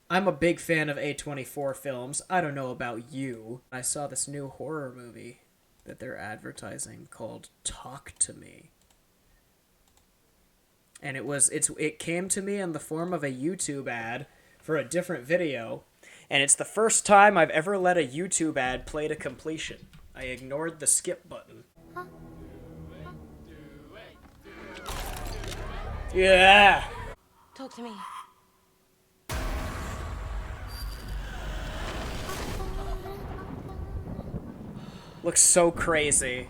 I'm a big fan of A24 films. I don't know about you. I saw this new horror movie that they're advertising called Talk to Me. And it came to me in the form of a YouTube ad for a different video, and it's the first time I've ever let a YouTube ad play to completion. I ignored the skip button. Yeah. Talk to me. Looks so crazy.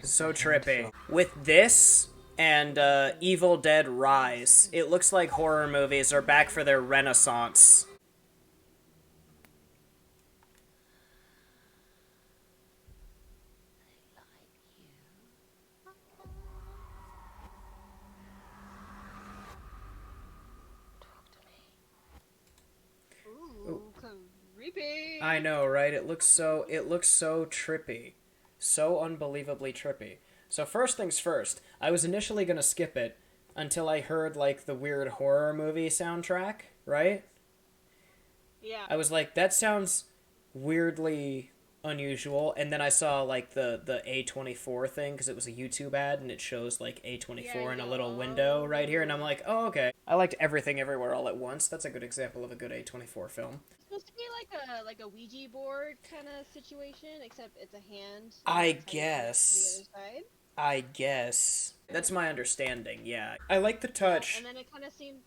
So trippy. With this and Evil Dead Rise, it looks like horror movies are back for their renaissance. Ooh, creepy. I know, right? It looks so trippy. So unbelievably trippy. So first things first, I was initially going to skip it until I heard like the weird horror movie soundtrack, right? Yeah. I was like, that sounds weirdly unusual, and then I saw like the A24 thing because it was a YouTube ad and it shows like A24 Yeah, in a yeah. little window right here, and I'm like, oh, okay. I liked Everything Everywhere All at Once. That's a good example of a good A24 film. It's supposed to be like a Ouija board kind of situation, except it's a hand. I And that's how you get to the guess. other side. I guess. That's my understanding, yeah. I like the Yeah, touch. and then it kind of seemed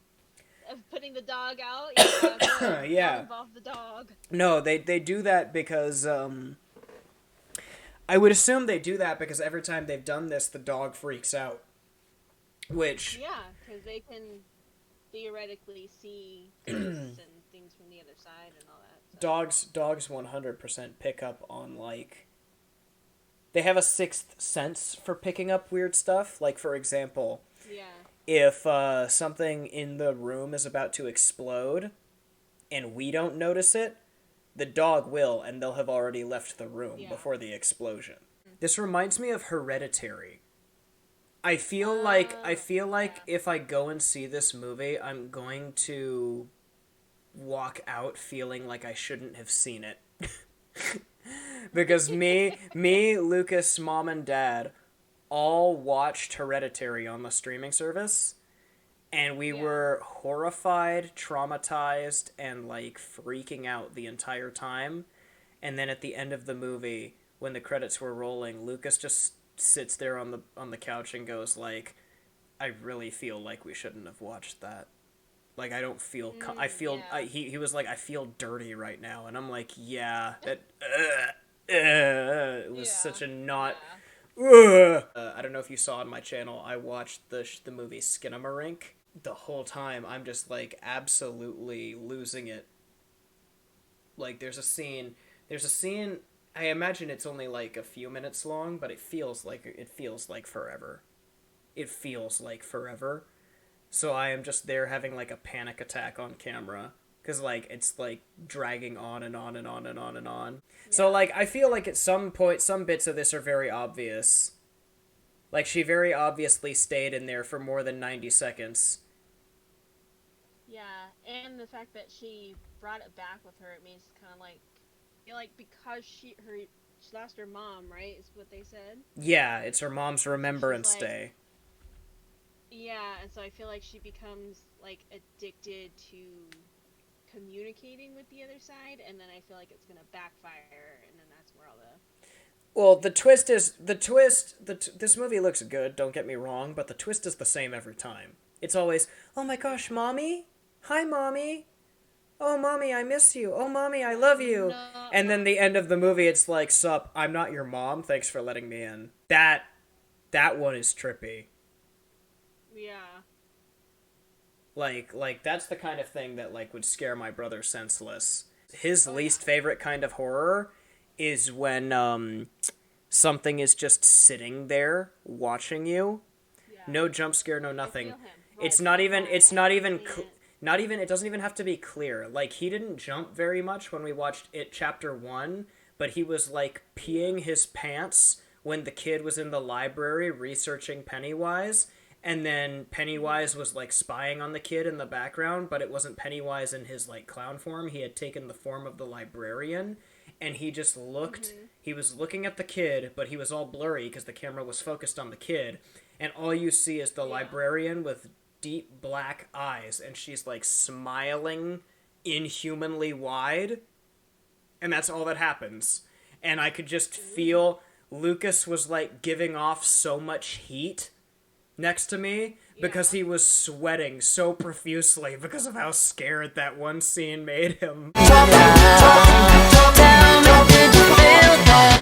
of putting the dog out. Yeah, don't Yeah. involve the dog. No, they do that because I would assume they do that because every time they've done this the dog freaks out. Which Yeah, because they can theoretically see ghosts and things from the other side and all that. So. dogs 100% pick up on like they have a sixth sense for picking up weird stuff. Like for example, Yeah. if something in the room is about to explode and we don't notice it, the dog will, and they'll have already left the room Yeah. before the explosion. This reminds me of Hereditary. I feel like Yeah. if I go and see this movie, I'm going to walk out feeling like I shouldn't have seen it. Because Lucas, mom and dad all watched Hereditary on the streaming service, and we Yeah. were horrified, traumatized, and like freaking out the entire time. And then at the end of the movie, when the credits were rolling, Lucas just sits there on the couch and goes like, "I really feel like we shouldn't have watched that. Like I don't feel I feel yeah. he was like I feel dirty right now." And I'm like, "Yeah, it was Yeah. such a not Yeah. I don't know if you saw on my channel, I watched the movie Skinamarink. The whole time, I'm just like absolutely losing it. Like there's a scene. I imagine it's only like a few minutes long, but it feels like forever. It feels like forever. So I am just there having like a panic attack on camera because like it's like dragging on and on and on and on and on. So like I feel like at some point some bits of this are very obvious. Like she very obviously stayed in there for more than 90 seconds. Yeah, and the fact that she brought it back with her, it means kind of like, you know, like because she lost her mom, right? Is what they said. Yeah, it's her mom's Remembrance She's like- Day. Yeah, and so I feel like she becomes like addicted to communicating with the other side, and then I feel like it's gonna backfire, and then that's where all the Well, this movie looks good, don't get me wrong, but the twist is the same every time. It's always, "Oh my gosh, mommy? Hi, mommy. Oh, mommy, I miss you. Oh, mommy, I love you." No. And then the end of the movie, it's like, "Sup, I'm not your mom. Thanks for letting me in." That one is trippy. Yeah. Like that's the kind of thing that like would scare my brother senseless. His Oh, least yeah. favorite kind of horror is when something is just sitting there watching you. Yeah. No jump scare, no I nothing. feel him. It's Right not from even home, it's I not can even see cl- it. not even it doesn't even have to be clear. Like he didn't jump very much when we watched it chapter 1, but he was like peeing his pants when the kid was in the library researching Pennywise, And then Pennywise was like spying on the kid in the background, but it wasn't Pennywise in his like clown form. He had taken the form of the librarian, and he just looked. He was looking at the kid, but he was all blurry because the camera was focused on the kid, and all you see is the librarian with deep black eyes, and she's like smiling inhumanly wide, and that's all that happens. And I could just feel Lucas was like giving off so much heat next to me because he was sweating so profusely because of how scared that one scene made him.